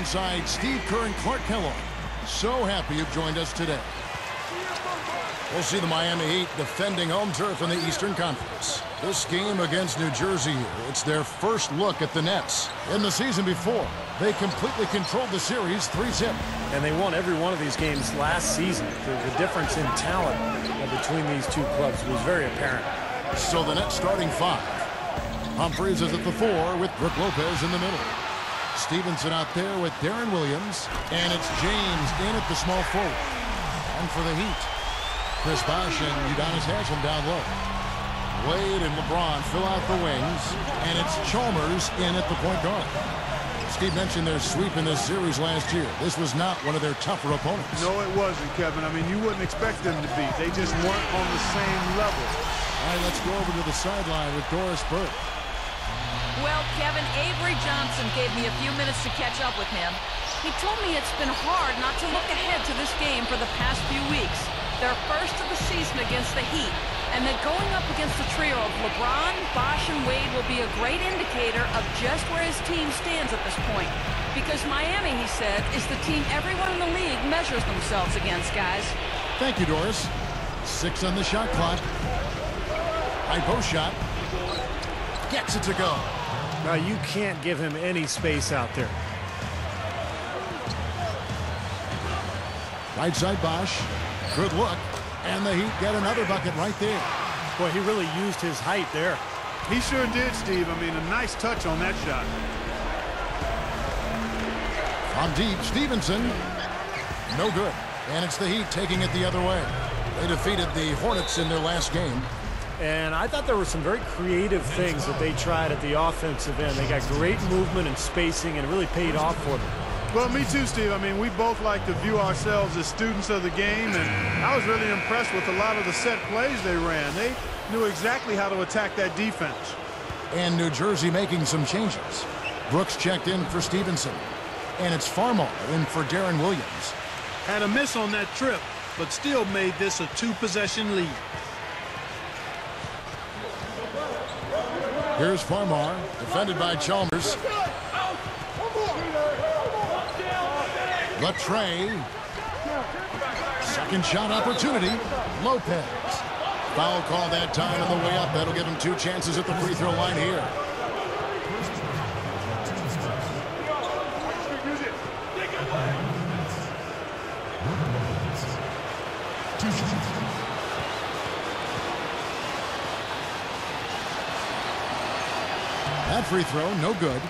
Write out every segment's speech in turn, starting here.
alongside Steve Kerr and Clark Kellogg. So happy you've joined us today. We'll see the Miami Heat defending home turf in the Eastern Conference. This game against New Jersey here, it's their first look at the Nets. In the season before, they completely controlled the series 3-0. And they won every one of these games last season. The difference in talent between these two clubs was very apparent. So the Nets starting 5. Humphries is at the 4 with Brook Lopez in the middle. Stevenson out there with Darren Williams. And it's James in at the small forward. And for the Heat, Chris Bosh and Udonis Haslem down low. Wade and LeBron fill out the wings. And it's Chalmers in at the point guard. Steve mentioned their sweep in this series last year. This was not one of their tougher opponents. No, it wasn't, Kevin. I mean, you wouldn't expect them to beat. They just weren't on the same level. All right, let's go over to the sideline with Doris Burke. Well, Kevin, Avery Johnson gave me a few minutes to catch up with him. He told me it's been hard not to look ahead to this game for the past few weeks. Their first of the season against the Heat, and that going up against the trio of LeBron, Bosh, and Wade will be a great indicator of just where his team stands at this point. Because Miami, he said, is the team everyone in the league measures themselves against, guys. Thank you, Doris. 6 on the shot clock. High post shot. Gets it to go. Now, you can't give him any space out there. Right side Bosh. Good look. And the Heat get another bucket right there. Boy, he really used his height there. He sure did, Steve. I mean, a nice touch on that shot. On deep, Stevenson. No good. And it's the Heat taking it the other way. They defeated the Hornets in their last game. And I thought there were some very creative things that they tried at the offensive end. They got great movement and spacing, and it really paid off for them. Well, me too, Steve. I mean, we both like to view ourselves as students of the game, and I was really impressed with a lot of the set plays they ran. They knew exactly how to attack that defense. And New Jersey making some changes. Brooks checked in for Stevenson. And it's Farmar in for Darren Williams. Had a miss on that trip, but still made this a 2-possession lead. Here's Farmar, defended by Chalmers. Latre. Second shot opportunity. Lopez. Foul call that time on the way up. That'll give him 2 chances at the free throw line here. That free throw, no good.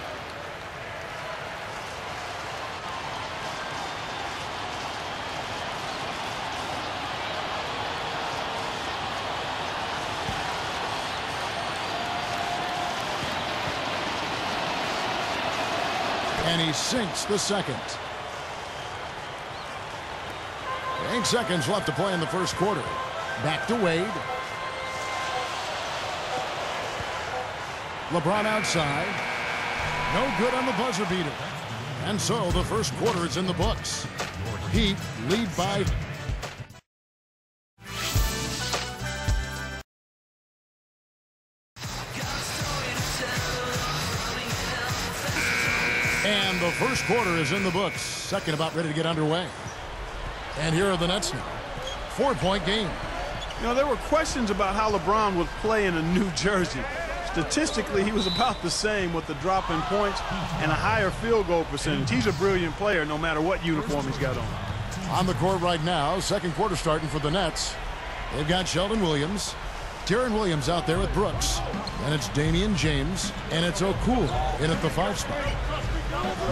And he sinks the second. 8 seconds left to play in the first quarter. Back to Wade. LeBron outside. No good on the buzzer beater. And so the first quarter is in the books. Heat lead by... And the first quarter is in the books. Second about ready to get underway. And here are the Nets now. 4-point game. You know, there were questions about how LeBron would play in a New Jersey. Statistically, he was about the same with the drop in points and a higher field goal percentage. He's a brilliant player no matter what uniform he's got on. On the court right now, second quarter starting for the Nets. They've got Sheldon Williams. Darren Williams out there with Brooks. And it's Damian James. And it's O'Cool in at the 5 spot.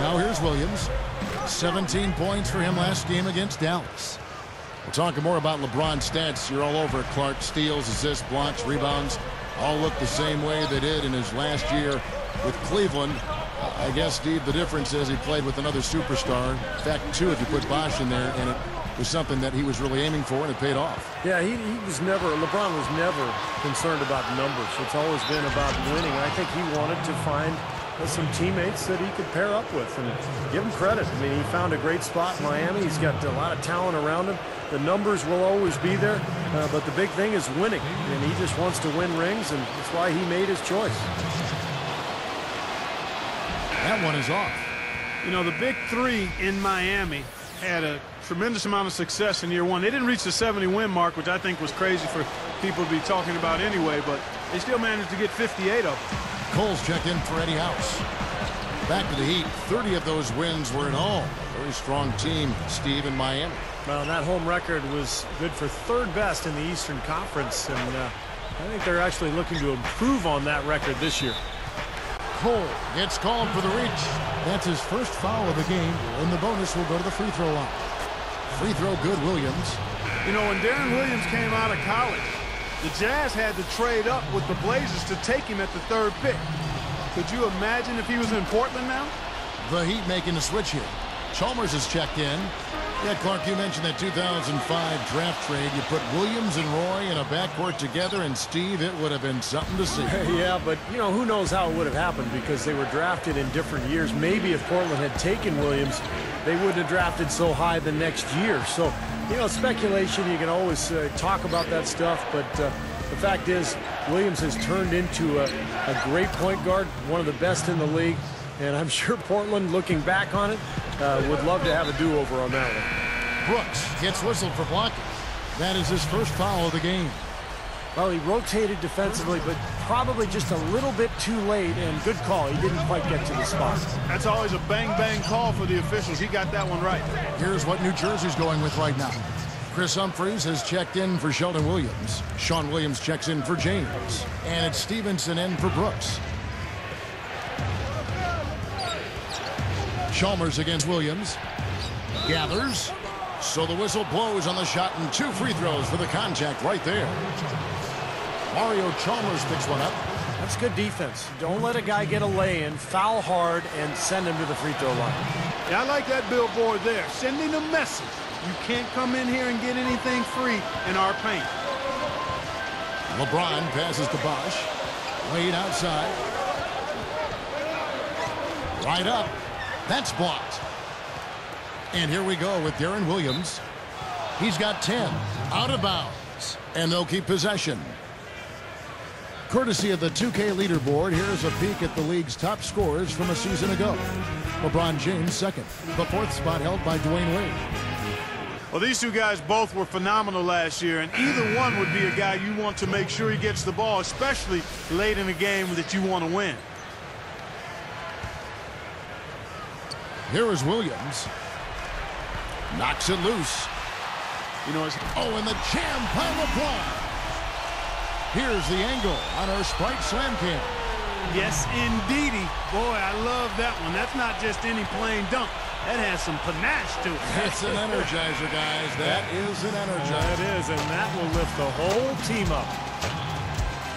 Now here's Williams. 17 points for him last game against Dallas. We're talking more about LeBron's stats. You're all over it, Clark. Steals, assists, blocks, rebounds. All look the same way they did in his last year with Cleveland. I guess, Steve, the difference is he played with another superstar. In fact, 2 if you put Bosh in there, and it was something that he was really aiming for, and it paid off. Yeah, he was never, LeBron was never concerned about numbers. It's always been about winning. I think he wanted to find some teammates that he could pair up with, and give him credit. I mean, he found a great spot in Miami. He's got a lot of talent around him. The numbers will always be there, but the big thing is winning, and he just wants to win rings, and that's why he made his choice. That one is off. You know, the big three in Miami had a tremendous amount of success in year one. They didn't reach the 70-win mark, which I think was crazy for people to be talking about anyway, but they still managed to get 58 of them. Cole's checked in for Eddie House. Back to the Heat. 30 of those wins were at home. Very strong team, Steve, in Miami. Well, that home record was good for third best in the Eastern Conference, and I think they're actually looking to improve on that record this year. Cole gets called for the reach. That's his first foul of the game, and the bonus will go to the free throw line. Free throw good, Williams. You know, when Darren Williams came out of college, the Jazz had to trade up with the Blazers to take him at the third pick. Could you imagine if he was in Portland now? The Heat making a switch here. Chalmers is checked in. Yeah, Clark, you mentioned that 2005 draft trade. You put Williams and Roy in a backcourt together, and Steve, it would have been something to see. Yeah, but, you know, who knows how it would have happened because they were drafted in different years. Maybe if Portland had taken Williams, they wouldn't have drafted so high the next year. So, you know, speculation, you can always talk about that stuff, but the fact is Williams has turned into a great point guard, one of the best in the league, and I'm sure Portland, looking back on it, would love to have a do-over on that one. Brooks gets whistled for blocking. That is his first foul of the game. Well, he rotated defensively, but probably just a little bit too late, and good call. He didn't quite get to the spot. That's always a bang-bang call for the officials. He got that one right. Here's what New Jersey's going with right now. Chris Humphries has checked in for Sheldon Williams. Sean Williams checks in for James. And it's Stevenson in for Brooks. Chalmers against Williams. Gathers. So the whistle blows on the shot, and 2 free throws for the contact right there. Mario Chalmers picks one up. That's good defense. Don't let a guy get a lay-in, foul hard, and send him to the free throw line. Yeah, I like that billboard there, sending a message. You can't come in here and get anything free in our paint. LeBron passes to Bosch. Wade outside. Right up. That's blocked. And here we go with Darren Williams. He's got 10. Out of bounds. And they'll keep possession. Courtesy of the 2K leaderboard, here's a peek at the league's top scorers from a season ago. LeBron James second. The 4th spot held by Dwayne Wade. Well, these two guys both were phenomenal last year, and either one would be a guy you want to make sure he gets the ball, especially late in a game that you want to win. Here is Williams. Knocks it loose. You know, it's... Oh, and the jam by LeBron. Here's the angle on our Sprite Slam Cam. Yes, indeedy. Boy, I love that one. That's not just any plain dunk. That has some panache to it. That's an energizer, guys. That is an energizer. That is, and that will lift the whole team up.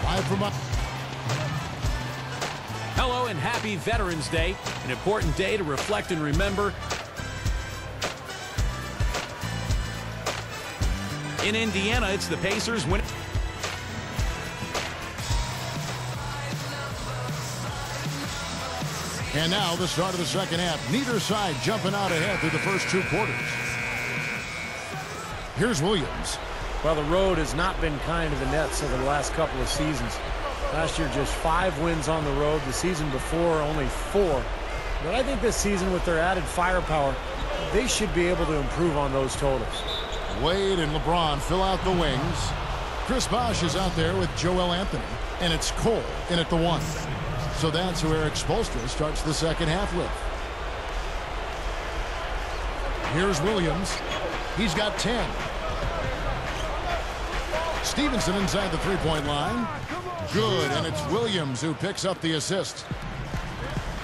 5 from up. Hello and happy Veterans Day. An important day to reflect and remember. In Indiana, it's the Pacers winning. And now the start of the second half. Neither side jumping out ahead through the first 2 quarters. Here's Williams. Well, the road has not been kind to the Nets over the last couple of seasons. Last year, just 5 wins on the road. The season before, only 4. But I think this season, with their added firepower, they should be able to improve on those totals. Wade and LeBron fill out the wings. Chris Bosh is out there with Joel Anthony. And it's Cole in at the 1. So that's who Eric Spoelstra starts the second half with. Here's Williams. He's got 10. Stevenson inside the 3-point line. Good, and it's Williams who picks up the assist.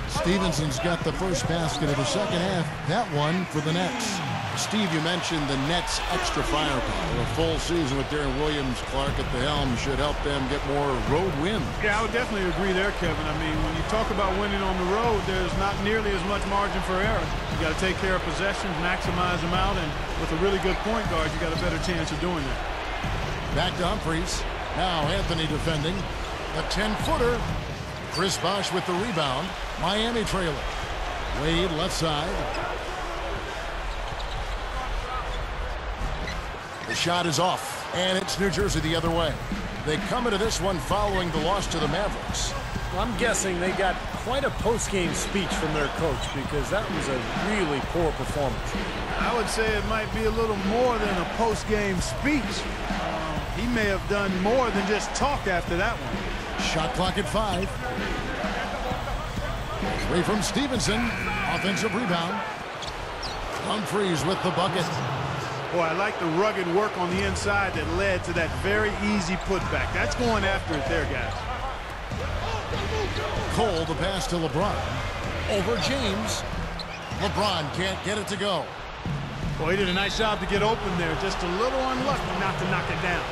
Stevenson's got the first basket of the second half. That one for the Nets. Steve, you mentioned the Nets' extra firepower. A full season with Darren Williams, Clark at the helm should help them get more road wins. Yeah, I would definitely agree there, Kevin. I mean, when you talk about winning on the road, there's not nearly as much margin for error. You got to take care of possessions, maximize them out, and with a really good point guard, you got a better chance of doing that. Back to Humphries. Now Anthony defending. A 10-footer. Chris Bosh with the rebound. Miami trailer. Wade left side. The shot is off, and it's New Jersey the other way. They come into this one following the loss to the Mavericks. I'm guessing they got quite a post-game speech from their coach because that was a really poor performance. I would say it might be a little more than a post-game speech. He may have done more than just talk after that one. Shot clock at 5. Away from Stevenson. Offensive rebound. Humphries with the bucket. Boy, I like the rugged work on the inside that led to that very easy putback. That's going after it there, guys. Cole, the pass to LeBron. Over James. LeBron can't get it to go. Boy, he did a nice job to get open there. Just a little unlucky not to knock it down.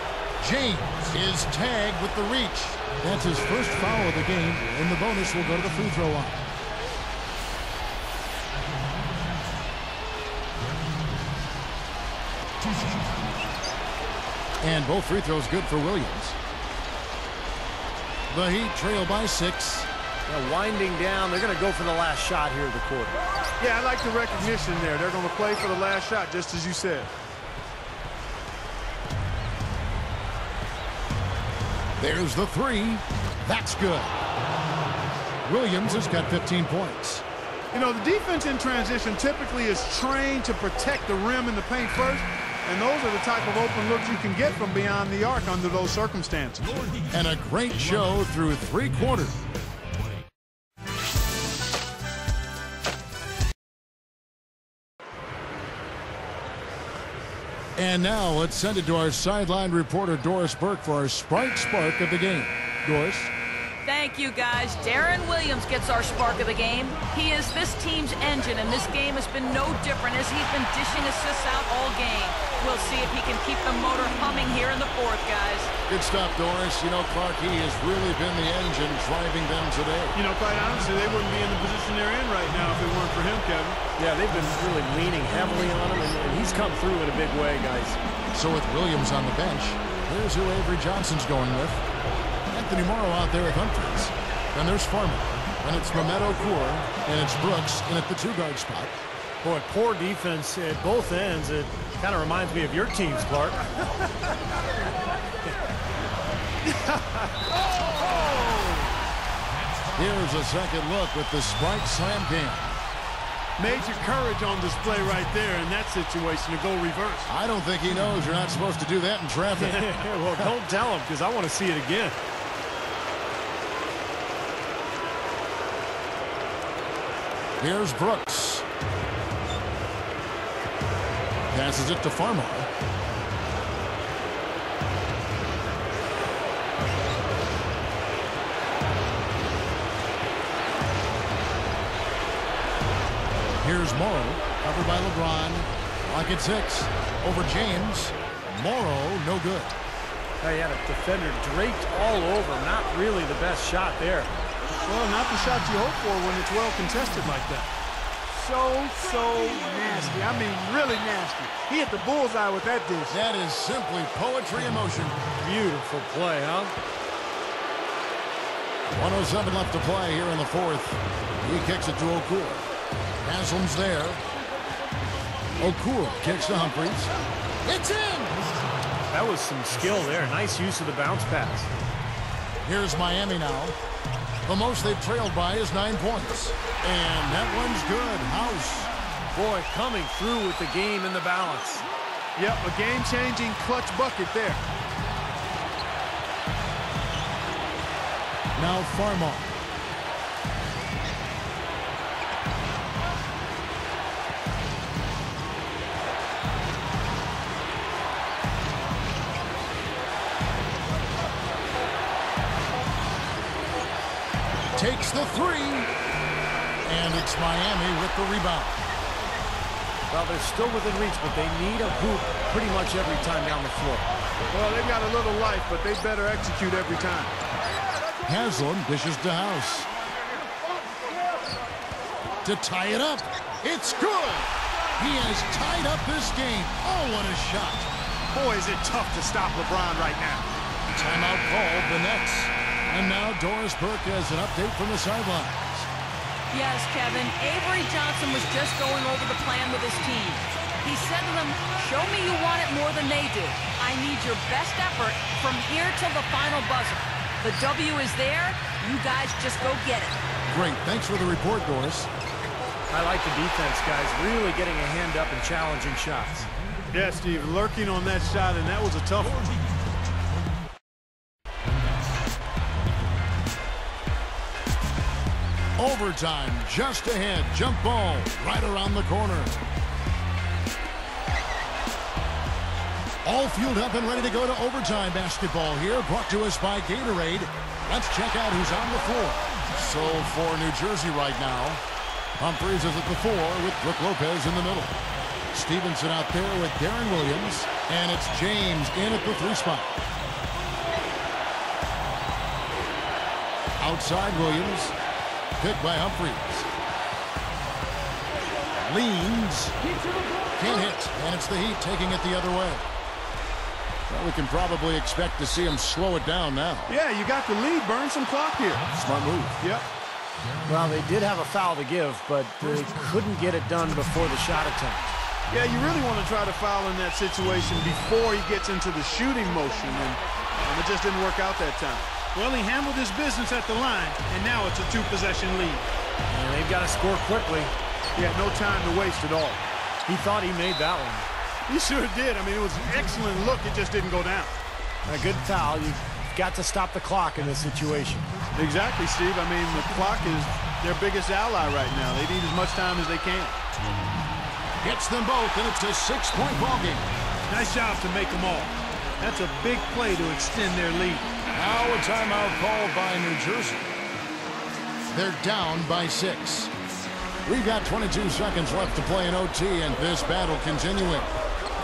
James is tagged with the reach. That's his first foul of the game, and the bonus will go to the free throw line. And both free throws good for Williams. The Heat trail by 6. They're winding down. They're going to go for the last shot here of the quarter. Yeah, I like the recognition there. They're going to play for the last shot, just as you said. There's the 3. That's good. Williams has got 15 points. You know, the defense in transition typically is trained to protect the rim in the paint first, and those are the type of open looks you can get from beyond the arc under those circumstances. And a great show through 3 quarters. And now let's send it to our sideline reporter Doris Burke for our Sprite Spark of the game. Doris? Thank you, guys. Darren Williams gets our spark of the game. He is this team's engine, and this game has been no different as he's been dishing assists out all game. We'll see if he can keep the motor humming here in the 4th, guys. Good stuff, Doris. You know, Clark, he has really been the engine driving them today. You know, quite honestly, they wouldn't be in the position they're in right now if it weren't for him, Kevin. Yeah, they've been really leaning heavily on him, and he's come through in a big way, guys. So with Williams on the bench, here's who Avery Johnson's going with. Anthony Morrow out there with Humphries. Then there's Farmer. And it's Mehmet Okur. And it's Brooks in at the 2-guard spot. Boy, poor defense at both ends. It kind of reminds me of your teams, Clark. Here's a second look with the Sprite Slam Cam. Major courage on display right there in that situation to go reverse. I don't think he knows you're not supposed to do that in traffic. Well, don't tell him, because I want to see it again. Here's Brooks. Passes it to Farmer. Here's Morrow, covered by LeBron. Lock at 6. Over James. Morrow, no good. He had a defender draped all over. Not really the best shot there. Well, not the shot you hope for when it's well contested like that. So nasty. I mean, really nasty. He hit the bullseye with that dish. That is simply poetry in motion. Beautiful play, huh? 1:07 left to play here in the 4th. He kicks it to Okur. Haslam's there. Okur kicks to Humphries. It's in! That was some skill there. Nice use of the bounce pass. Here's Miami now. The most they've trailed by is 9 points. And that one's good. House. Boy, coming through with the game in the balance. Yep, a game-changing clutch bucket there. Now Farmer. Takes the 3. And it's Miami with the rebound. Well, they're still within reach, but they need a hoop pretty much every time down the floor. Well, they've got a little life, but they better execute every time. Haslam dishes to House. To tie it up. It's good. He has tied up this game. Oh, what a shot. Boy, is it tough to stop LeBron right now. Timeout called, the Nets. And now Doris Burke has an update from the sidelines. Yes, Kevin. Avery Johnson was just going over the plan with his team. He said to them, show me you want it more than they do. I need your best effort from here till the final buzzer. The W is there, You guys just go get it. Great. Thanks for the report, Doris. I like the defense, guys, really getting a hand up and challenging shots. Yeah, Steve, lurking on that shot, and that was a tough one. Overtime just ahead. Jump ball right around the corner. All fueled up and ready to go to overtime basketball here. Brought to us by Gatorade. Let's check out who's on the floor. So for New Jersey right now, Humphries is at the 4 with Brooke Lopez in the middle. Stevenson out there with Darren Williams. And it's James in at the 3 spot. Outside Williams. Picked by Humphries. Leans. Can't hit. And it's the Heat taking it the other way. Well, we can probably expect to see him slow it down now. Yeah, you got the lead. Burn some clock here. Smart move. Yep. Well, they did have a foul to give, but they couldn't get it done before the shot attempt. Yeah, you really want to try to foul in that situation before he gets into the shooting motion, and it just didn't work out that time. Well, he handled his business at the line, and now it's a 2-possession lead. And they've got to score quickly. He had no time to waste at all. He thought he made that one. He sure did. I mean, it was an excellent look. It just didn't go down. A good foul. You've got to stop the clock in this situation. Exactly, Steve. I mean, the clock is their biggest ally right now. They need as much time as they can. Gets them both, and it's a 6-point ball game. Nice job to make them all. That's a big play to extend their lead. Now a timeout called by New Jersey. They're down by 6. We've got 22 seconds left to play in OT, and this battle continuing.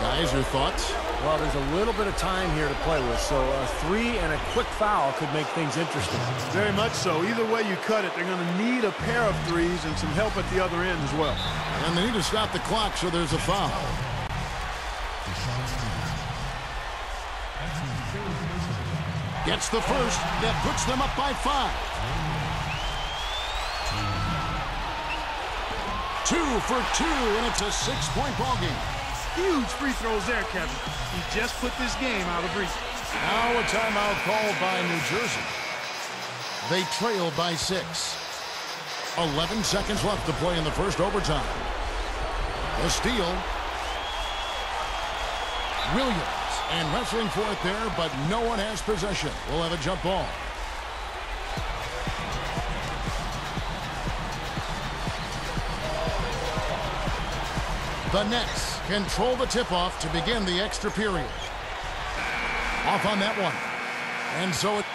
Guys, your thoughts? Well, there's a little bit of time here to play with, so a 3 and a quick foul could make things interesting. Very much so. Either way you cut it, they're going to need a pair of threes and some help at the other end as well. And they need to stop the clock, so there's a foul. Gets the first. That puts them up by 5. 2 for 2, and it's a 6-point ball game. Huge free throws there, Kevin. He just put this game out of reach. Now a timeout called by New Jersey. They trail by 6. 11 seconds left to play in the first overtime. The steal. Williams, and wrestling for it there, but no one has possession. We'll have a jump ball. The Nets control the tip-off to begin the extra period. Off on that one. And so it...